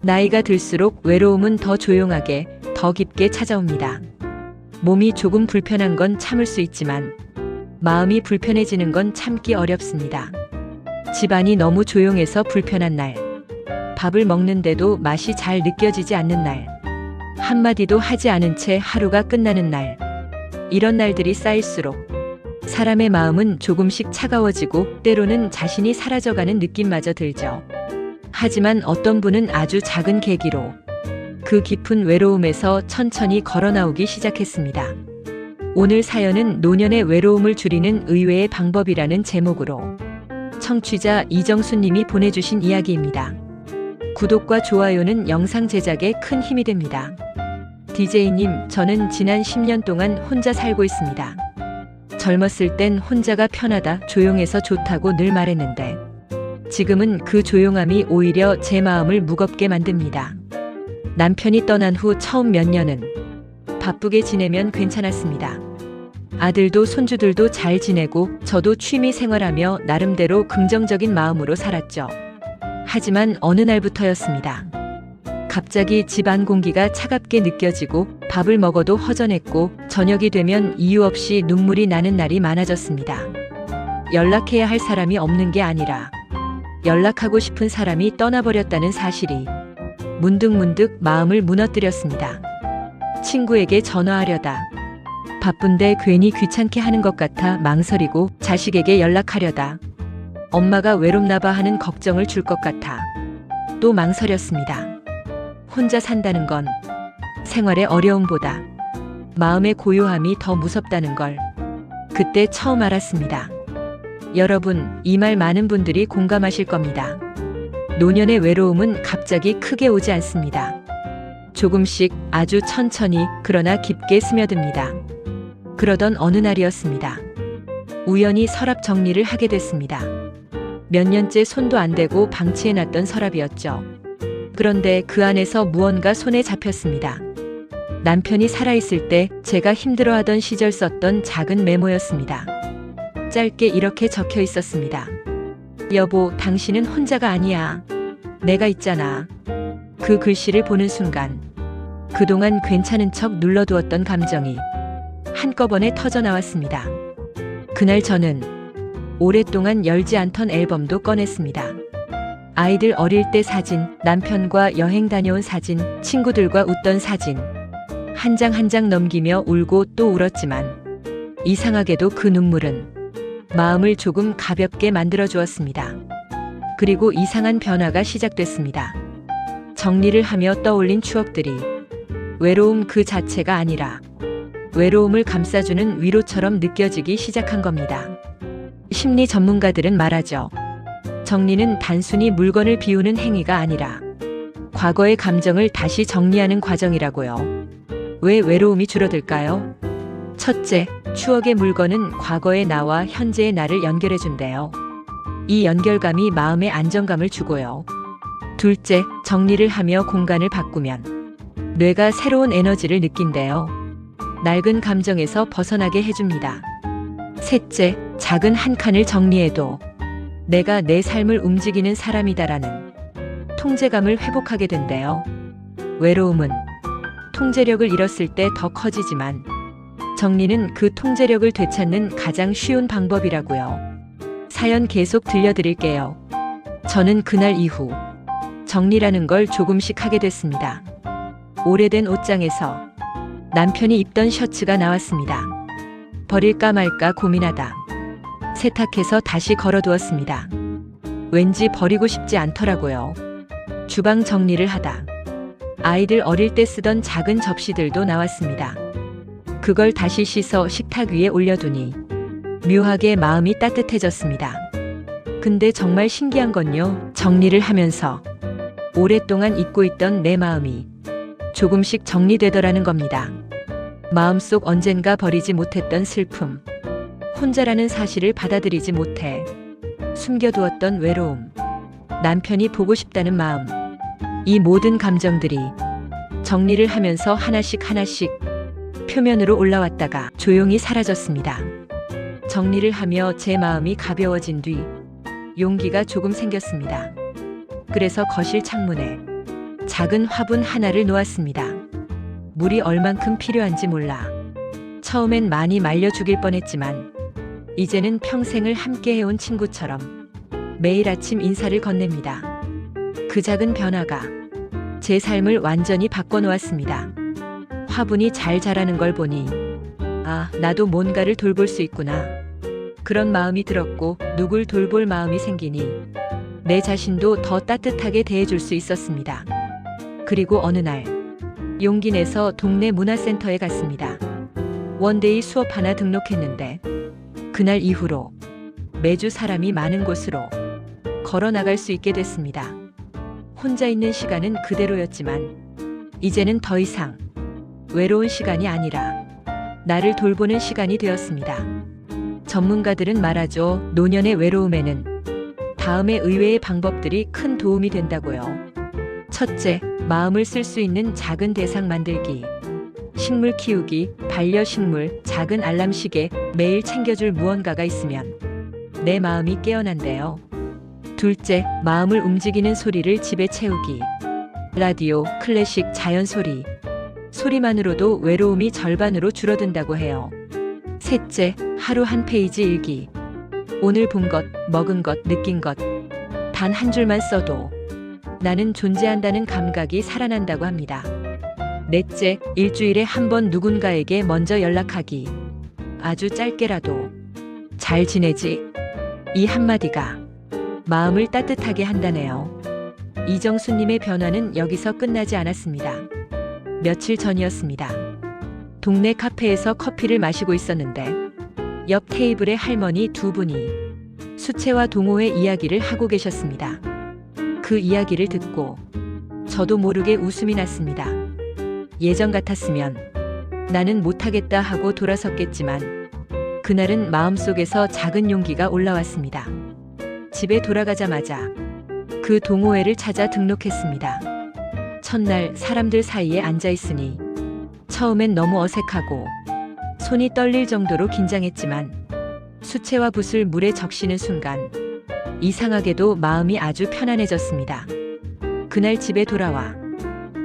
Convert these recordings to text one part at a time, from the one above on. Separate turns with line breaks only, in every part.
나이가 들수록 외로움은 더 조용하게, 더 깊게 찾아옵니다. 몸이 조금 불편한 건 참을 수 있지만 마음이 불편해지는 건 참기 어렵습니다. 집안이 너무 조용해서 불편한 날, 밥을 먹는데도 맛이 잘 느껴지지 않는 날, 한마디도 하지 않은 채 하루가 끝나는 날, 이런 날들이 쌓일수록 사람의 마음은 조금씩 차가워지고 때로는 자신이 사라져가는 느낌마저 들죠. 하지만 어떤 분은 아주 작은 계기로 그 깊은 외로움에서 천천히 걸어 나오기 시작했습니다. 오늘 사연은 노년의 외로움을 줄이는 의외의 방법이라는 제목으로 청취자 이정수님이 보내주신 이야기입니다. 구독과 좋아요는 영상 제작에 큰 힘이 됩니다. DJ님, 저는 지난 10년 동안 혼자 살고 있습니다. 젊었을 땐 혼자가 편하다, 조용해서 좋다고 늘 말했는데 지금은 그 조용함이 오히려 제 마음을 무겁게 만듭니다. 남편이 떠난 후 처음 몇 년은 바쁘게 지내면 괜찮았습니다. 아들도 손주들도 잘 지내고 저도 취미 생활하며 나름대로 긍정적인 마음으로 살았죠. 하지만 어느 날부터였습니다. 갑자기 집안 공기가 차갑게 느껴지고 밥을 먹어도 허전했고 저녁이 되면 이유 없이 눈물이 나는 날이 많아졌습니다. 연락해야 할 사람이 없는 게 아니라 연락하고 싶은 사람이 떠나버렸다는 사실이 문득문득 마음을 무너뜨렸습니다. 친구에게 전화하려다 바쁜데 괜히 귀찮게 하는 것 같아 망설이고 자식에게 연락하려다 엄마가 외롭나봐 하는 걱정을 줄 것 같아 또 망설였습니다. 혼자 산다는 건 생활의 어려움보다 마음의 고요함이 더 무섭다는 걸 그때 처음 알았습니다. 여러분, 이 말 많은 분들이 공감하실 겁니다. 노년의 외로움은 갑자기 크게 오지 않습니다. 조금씩 아주 천천히 그러나 깊게 스며듭니다. 그러던 어느 날이었습니다. 우연히 서랍 정리를 하게 됐습니다. 몇 년째 손도 안 대고 방치해놨던 서랍이었죠. 그런데 그 안에서 무언가 손에 잡혔습니다. 남편이 살아있을 때 제가 힘들어하던 시절 썼던 작은 메모였습니다. 짧게 이렇게 적혀 있었습니다. 여보, 당신은 혼자가 아니야. 내가 있잖아. 그 글씨를 보는 순간 그동안 괜찮은 척 눌러두었던 감정이 한꺼번에 터져 나왔습니다. 그날 저는 오랫동안 열지 않던 앨범도 꺼냈습니다. 아이들 어릴 때 사진, 남편과 여행 다녀온 사진, 친구들과 웃던 사진. 한 장 한 장 넘기며 울고 또 울었지만 이상하게도 그 눈물은 마음을 조금 가볍게 만들어 주었습니다. 그리고 이상한 변화가 시작됐습니다. 정리를 하며 떠올린 추억들이 외로움 그 자체가 아니라 외로움을 감싸주는 위로처럼 느껴지기 시작한 겁니다. 심리 전문가들은 말하죠. 정리는 단순히 물건을 비우는 행위가 아니라 과거의 감정을 다시 정리하는 과정이라고요. 왜 외로움이 줄어들까요? 첫째, 추억의 물건은 과거의 나와 현재의 나를 연결해준대요. 이 연결감이 마음의 안정감을 주고요. 둘째, 정리를 하며 공간을 바꾸면 뇌가 새로운 에너지를 느낀대요. 낡은 감정에서 벗어나게 해줍니다. 셋째, 작은 한 칸을 정리해도 내가 내 삶을 움직이는 사람이다라는 통제감을 회복하게 된대요. 외로움은 통제력을 잃었을 때 더 커지지만 정리는 그 통제력을 되찾는 가장 쉬운 방법이라고요. 사연 계속 들려드릴게요. 저는 그날 이후 정리라는 걸 조금씩 하게 됐습니다. 오래된 옷장에서 남편이 입던 셔츠가 나왔습니다. 버릴까 말까 고민하다 세탁해서 다시 걸어두었습니다. 왠지 버리고 싶지 않더라고요. 주방 정리를 하다 아이들 어릴 때 쓰던 작은 접시들도 나왔습니다. 그걸 다시 씻어 식탁 위에 올려두니 묘하게 마음이 따뜻해졌습니다. 근데 정말 신기한 건요, 정리를 하면서 오랫동안 잊고 있던 내 마음이 조금씩 정리되더라는 겁니다. 마음속 언젠가 버리지 못했던 슬픔, 혼자라는 사실을 받아들이지 못해 숨겨두었던 외로움, 남편이 보고 싶다는 마음, 이 모든 감정들이 정리를 하면서 하나씩 하나씩 표면으로 올라왔다가 조용히 사라졌습니다. 정리를 하며 제 마음이 가벼워진 뒤 용기가 조금 생겼습니다. 그래서 거실 창문에 작은 화분 하나를 놓았습니다. 물이 얼만큼 필요한지 몰라. 처음엔 많이 말려 죽일 뻔했지만 이제는 평생을 함께 해온 친구처럼 매일 아침 인사를 건넵니다. 그 작은 변화가 제 삶을 완전히 바꿔놓았습니다. 화분이 잘 자라는 걸 보니 아, 나도 뭔가를 돌볼 수 있구나. 그런 마음이 들었고 누굴 돌볼 마음이 생기니 내 자신도 더 따뜻하게 대해줄 수 있었습니다. 그리고 어느 날 용기 내서 동네 문화센터에 갔습니다. 원데이 수업 하나 등록했는데 그날 이후로 매주 사람이 많은 곳으로 걸어 나갈 수 있게 됐습니다. 혼자 있는 시간은 그대로였지만 이제는 더 이상 외로운 시간이 아니라 나를 돌보는 시간이 되었습니다. 전문가들은 말하죠. 노년의 외로움에는 다음의 의외의 방법들이 큰 도움이 된다고요. 첫째, 마음을 쓸 수 있는 작은 대상 만들기. 식물 키우기, 반려식물, 작은 알람 시계, 매일 챙겨줄 무언가가 있으면 내 마음이 깨어난대요. 둘째, 마음을 움직이는 소리를 집에 채우기. 라디오, 클래식, 자연 소리. 소리만으로도 외로움이 절반으로 줄어든다고 해요. 셋째, 하루 한 페이지 일기. 오늘 본 것, 먹은 것, 느낀 것. 단 한 줄만 써도 나는 존재한다는 감각이 살아난다고 합니다. 넷째, 일주일에 한 번 누군가에게 먼저 연락하기. 아주 짧게라도 잘 지내지? 이 한마디가 마음을 따뜻하게 한다네요. 이정수님의 변화는 여기서 끝나지 않았습니다. 며칠 전이었습니다. 동네 카페에서 커피를 마시고 있었는데 옆 테이블에 할머니 두 분이 수채화 동호회 이야기를 하고 계셨습니다. 그 이야기를 듣고 저도 모르게 웃음이 났습니다. 예전 같았으면 나는 못하겠다 하고 돌아섰겠지만 그날은 마음속에서 작은 용기가 올라왔습니다. 집에 돌아가자마자 그 동호회를 찾아 등록했습니다. 첫날 사람들 사이에 앉아 있으니 처음엔 너무 어색하고 손이 떨릴 정도로 긴장했지만 수채화 붓을 물에 적시는 순간 이상하게도 마음이 아주 편안해졌습니다. 그날 집에 돌아와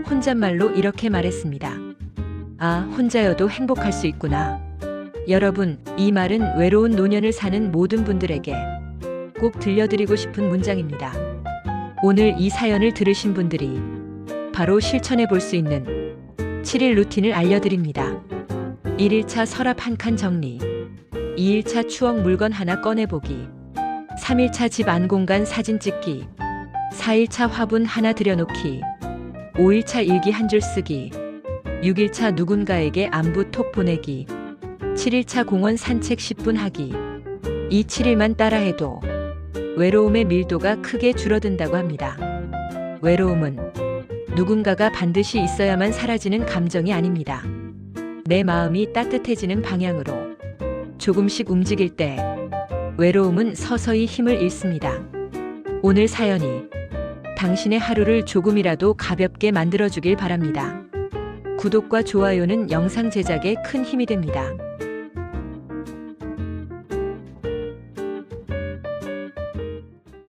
혼잣말로 이렇게 말했습니다. 아, 혼자여도 행복할 수 있구나. 여러분, 이 말은 외로운 노년을 사는 모든 분들에게 꼭 들려드리고 싶은 문장입니다. 오늘 이 사연을 들으신 분들이 바로 실천해 볼 수 있는 7일 루틴을 알려드립니다. 1일차 서랍 한 칸 정리, 2일차 추억 물건 하나 꺼내보기, 3일차 집 안 공간 사진 찍기, 4일차 화분 하나 들여놓기, 5일차 일기 한 줄 쓰기, 6일차 누군가에게 안부 톡 보내기, 7일차 공원 산책 10분 하기. 이 7일만 따라해도 외로움의 밀도가 크게 줄어든다고 합니다. 외로움은 누군가가 반드시 있어야만 사라지는 감정이 아닙니다. 내 마음이 따뜻해지는 방향으로 조금씩 움직일 때 외로움은 서서히 힘을 잃습니다. 오늘 사연이 당신의 하루를 조금이라도 가볍게 만들어주길 바랍니다. 구독과 좋아요는 영상 제작에 큰 힘이 됩니다.